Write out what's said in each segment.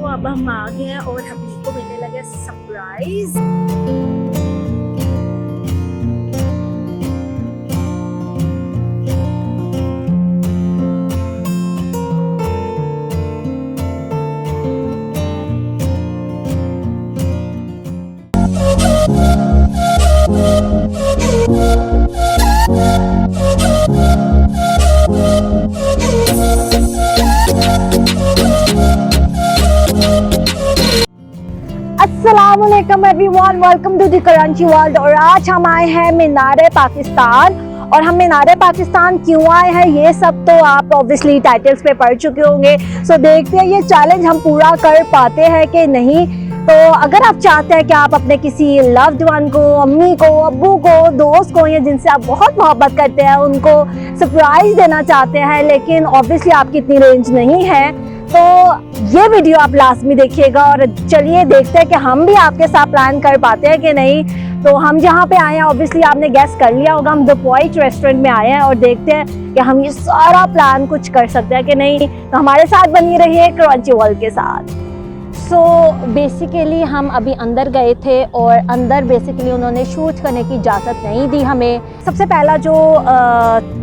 अब हम आ गए हैं और हबीब को मिलने लगे सरप्राइज। अस्सलामुअलैकुम everyone, welcome to the Karachi world. और आज हम आए हैं मीनार पाकिस्तान। और हम मीनार पाकिस्तान क्यों आए हैं ये सब तो आप ऑब्वियसली टाइटल्स पे पढ़ चुके होंगे। सो देखते हैं ये चैलेंज हम पूरा कर पाते हैं कि नहीं। तो अगर आप चाहते हैं कि आप अपने किसी लव्ड वन को, अम्मी को, अब्बू को, दोस्त को या जिनसे आप बहुत मोहब्बत करते हैं उनको सरप्राइज देना चाहते हैं, लेकिन ऑब्वियसली आपकी इतनी रेंज नहीं है, तो ये वीडियो आप लास्ट में देखिएगा। और चलिए देखते हैं कि हम भी आपके साथ प्लान कर पाते हैं कि नहीं। तो हम जहाँ पे आए हैं ऑब्वियसली आपने गेस कर लिया होगा, हम द पॉइंट रेस्टोरेंट में आए हैं और देखते हैं कि हम ये सारा प्लान कुछ कर सकते हैं कि नहीं। तो हमारे साथ बनी रहिए कराची वर्ल्ड के साथ। सो बेसिकली हम अभी अंदर गए थे और अंदर बेसिकली उन्होंने शूट करने की इजाज़त नहीं दी हमें। सबसे पहला जो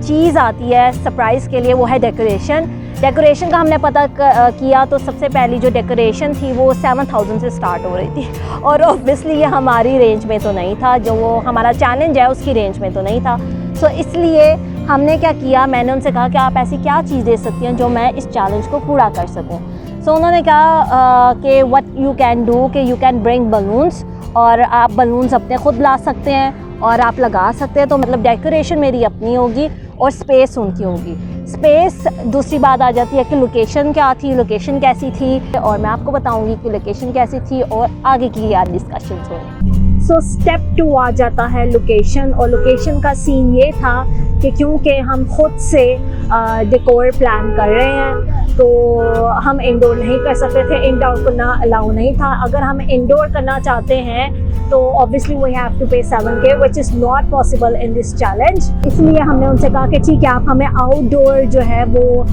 चीज़ आती है सरप्राइज़ के लिए वो है डेकोरेशन। डेकोरेशन का हमने पता किया तो सबसे पहली जो डेकोरेशन थी वो 7000 से स्टार्ट हो रही थी और ऑब्वियसली ये हमारी रेंज में तो नहीं था, जो वो हमारा चैलेंज है उसकी रेंज में तो नहीं था। सो इसलिए हमने क्या किया, मैंने उनसे कहा कि आप ऐसी क्या चीज़ दे सकती हैं जो मैं इस चैलेंज को पूरा कर सकूं। सो उन्होंने कहा कि व्हाट यू कैन डू कि यू कैन ब्रिंग बलून्स, और आप बलून्स अपने खुद ला सकते हैं और आप लगा सकते हैं। तो मतलब डेकोरेशन मेरी अपनी होगी और स्पेस उनकी होगी। स्पेस दूसरी बात आ जाती है कि लोकेशन क्या थी, लोकेशन कैसी थी, और मैं आपको बताऊंगी कि लोकेशन कैसी थी और आगे की यार डिस्कशंस होंगे। सो स्टेप 2 आ जाता है लोकेशन। और लोकेशन का सीन ये था कि क्योंकि हम खुद से डेकोर प्लान कर रहे हैं तो हम इंडोर नहीं कर सकते थे, इंडोर करना अलाउ नहीं था। अगर हम इंडोर करना चाहते हैं तो ऑब्वियसली वी हैव टू पे 7K which is not possible in this challenge. इसलिए हमने उनसे कहा कि ठीक है आप हमें आउटडोर जो है वो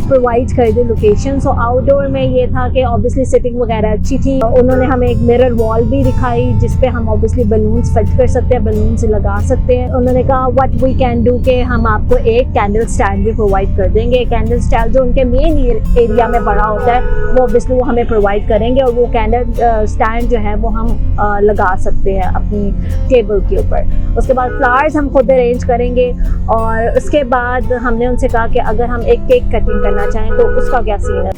प्रोवाइड कर दे लोकेशन। सो आउटडोर में ये था कि ऑब्वियसली सिटिंग वगैरह अच्छी थी। उन्होंने हमें एक मिरर वॉल भी दिखाई जिस पे हम ऑब्वियसली बलून्स फिट कर सकते हैं, बलून्स लगा सकते हैं। उन्होंने कहा व्हाट वी कैन डू कि हम आपको एक कैंडल स्टैंड भी प्रोवाइड कर देंगे। कैंडल स्टैंड जो उनके मेन एरिया में बड़ा होता है वो ऑब्वियसली वो हमें प्रोवाइड करेंगे और वो कैंडल स्टैंड जो है वो हम लगा सकते हैं अपनी टेबल के ऊपर। उसके बाद फ्लावर्स हम खुद अरेंज करेंगे। और उसके बाद हमने उनसे कहा कि अगर हम एक केक कटिंग करना चाहें तो उसका क्या सीन है।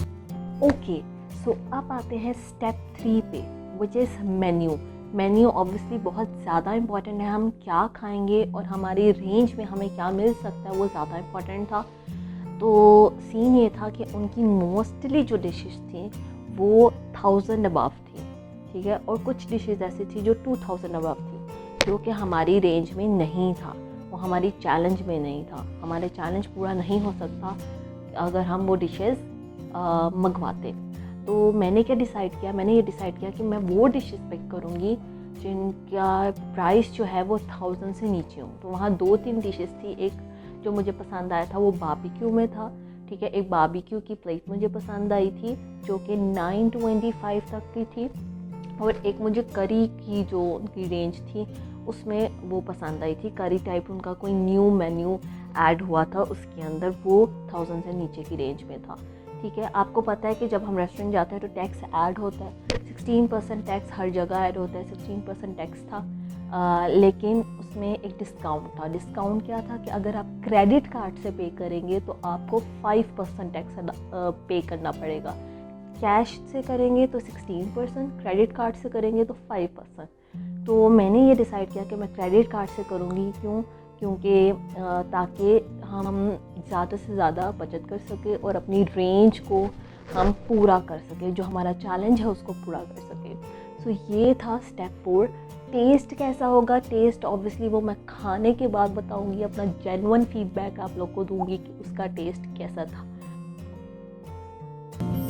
ओके, सो अब आते हैं स्टेप 3 पे which is menu. Menu obviously बहुत ज़्यादा इम्पॉर्टेंट है। हम क्या खाएंगे और हमारी रेंज में हमें क्या मिल सकता है वो ज़्यादा इम्पॉर्टेंट था। तो सीन ये था कि उनकी मोस्टली जो डिशेस थी वो 1000 अबव थी, ठीक है, और कुछ डिशेस ऐसी थी जो 2000 अबव थी, जो कि हमारी रेंज में नहीं था, वो हमारी चैलेंज में नहीं था। हमारे चैलेंज पूरा नहीं हो सकता अगर हम वो डिशेस मंगवाते। तो मैंने क्या डिसाइड किया, मैंने ये डिसाइड किया कि मैं वो डिशेस पिक करूँगी जिनका प्राइस जो है वो 1000 से नीचे हो। तो वहाँ 2-3 डिशेस थी। एक जो मुझे पसंद आया था वो बारबेक्यू में था, ठीक है, एक बारबेक्यू की प्लेट मुझे पसंद आई थी जो कि 925 तक की थी, और एक मुझे करी की जो उनकी रेंज थी उसमें वो पसंद आई थी। करी टाइप उनका कोई न्यू मेन्यू ऐड हुआ था उसके अंदर, वो 1000 से नीचे की रेंज में था, ठीक है। आपको पता है कि जब हम रेस्टोरेंट जाते हैं तो टैक्स ऐड होता है, 16% टैक्स हर जगह ऐड होता है, 16% टैक्स था। लेकिन उसमें एक डिस्काउंट था। डिस्काउंट क्या था कि अगर आप क्रेडिट कार्ड से पे करेंगे तो आपको 5% टैक्स पे करना पड़ेगा। कैश से करेंगे तो 16%, क्रेडिट कार्ड से करेंगे तो 5%। तो मैंने ये डिसाइड किया कि मैं क्रेडिट कार्ड से करूँगी। क्योंकि ताकि हम ज़्यादा से ज़्यादा बचत कर सकें और अपनी रेंज को हम पूरा कर सकें, जो हमारा चैलेंज है उसको पूरा कर सकें। सो ये था स्टेप 4। टेस्ट कैसा होगा, टेस्ट ऑब्वियसली वो मैं खाने के बाद बताऊंगी, अपना जेन्युइन फीडबैक आप लोग को दूंगी कि उसका टेस्ट कैसा था।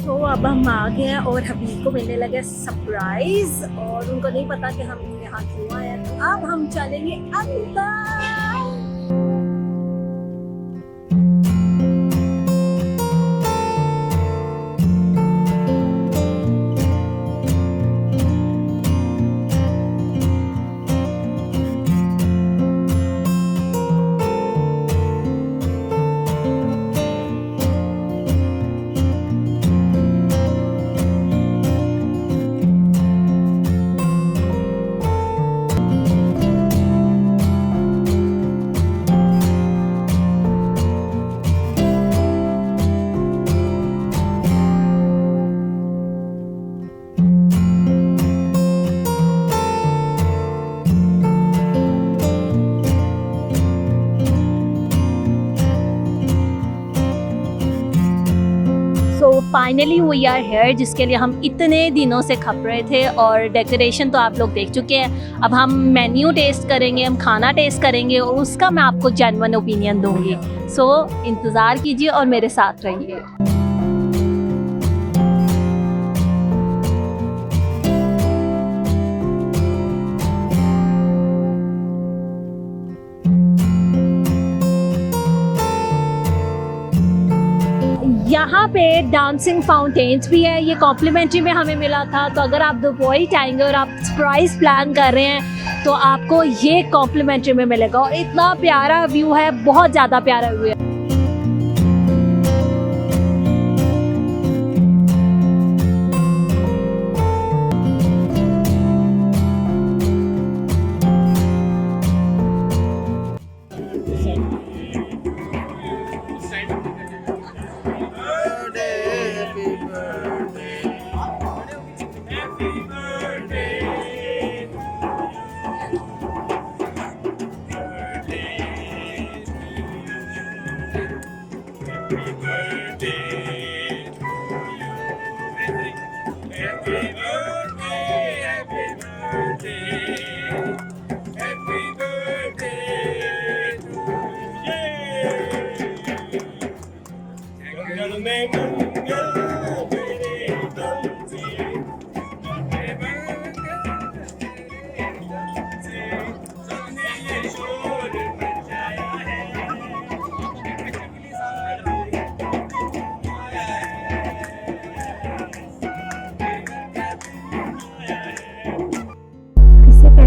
तो अब हम आ गए हैं और हबीब को मिलने लगे सरप्राइज, और उनको नहीं पता कि हम यहाँ क्यों आए हैं। तो अब हम चलेंगे अंदर। फाइनली वी आर हेयर, जिसके लिए हम इतने दिनों से खप रहे थे। और डेकोरेशन तो आप लोग देख चुके हैं, अब हम मेन्यू टेस्ट करेंगे, हम खाना टेस्ट करेंगे और उसका मैं आपको जेन्युइन ओपिनियन दूंगी। सो इंतज़ार कीजिए और मेरे साथ रहिए। यहाँ पे डांसिंग फाउंटेन्स भी है, ये कॉम्प्लीमेंट्री में हमें मिला था। तो अगर आप दोपहर आएंगे और आप सरप्राइज प्लान कर रहे हैं तो आपको ये कॉम्प्लीमेंट्री में मिलेगा। और इतना प्यारा व्यू है, बहुत ज़्यादा प्यारा व्यू है।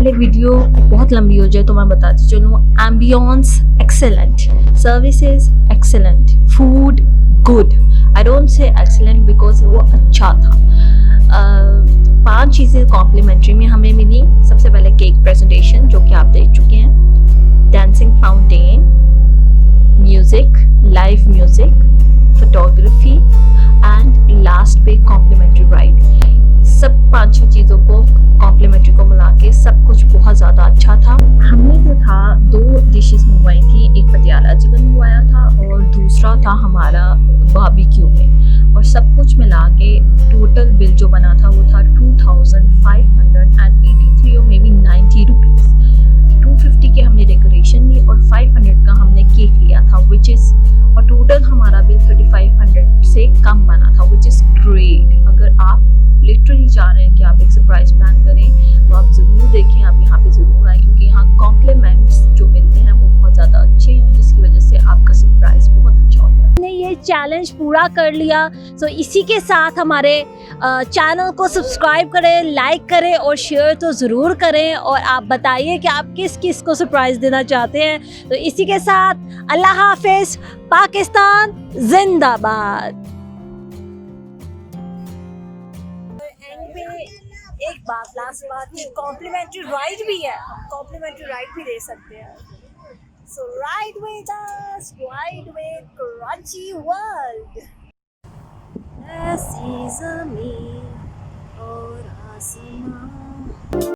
वीडियो बहुत लंबी हो जाए तो मैं बताती चलूँ। Ambience excellent, services excellent, food good. I don't say excellent because वो अच्छा था। 5 चीज़ें कॉम्प्लीमेंट्री में हमें मिली। सबसे पहले केक प्रेजेंटेशन, जो कि आप देख चुके हैं, dancing fountain, music, live music, photography and last पे कॉम्प्लीमेंट्री राइड। सब 5-6 चीज़ों को कॉम्प्लीमेंट्री को मिला के सब कुछ बहुत ज़्यादा अच्छा था। हमने जो था 2 डिशेस मंगवाई थी, एक पटियाला चिकन मंगवाया था और दूसरा था हमारा बारबेक्यू में। और सब कुछ मिला के टोटल बिल जो बना था वो था 2583 और मे बी 90 रुपीज़। 250 के हमने डेकोरेशन ली और 500 का हमने केक लिया था, विच इज़, और टोटल हमारा बिल 3500 से कम बना था, विच इज़ ग्रेट। अगर आप लिटरली चाह रहे हैं कि आप एक सरप्राइज प्लान करें तो आप ज़रूर देखें, आप यहाँ पे ज़रूर आएँ, क्योंकि यहाँ कॉम्प्लीमेंट्स जो मिलते हैं वो बहुत ज़्यादा अच्छे हैं, जिसकी वजह से आपका सरप्राइज बहुत अच्छा होता है। हमने ये चैलेंज पूरा कर लिया। तो इसी के साथ हमारे चैनल को सब्सक्राइब करें, लाइक करें और शेयर तो ज़रूर करें। और आप बताइए कि आप किस किस को सरप्राइज़ देना चाहते हैं। तो इसी के साथ अल्लाह हाफिज़, पाकिस्तान जिंदाबाद। एक बात, लास्ट बात, कि कॉम्प्लीमेंट्री राइड भी है, हम कॉम्प्लीमेंट्री राइड भी दे सकते हैं। So ride with us, ride with Karachi world. ऐसी ज़मीन और आसमां।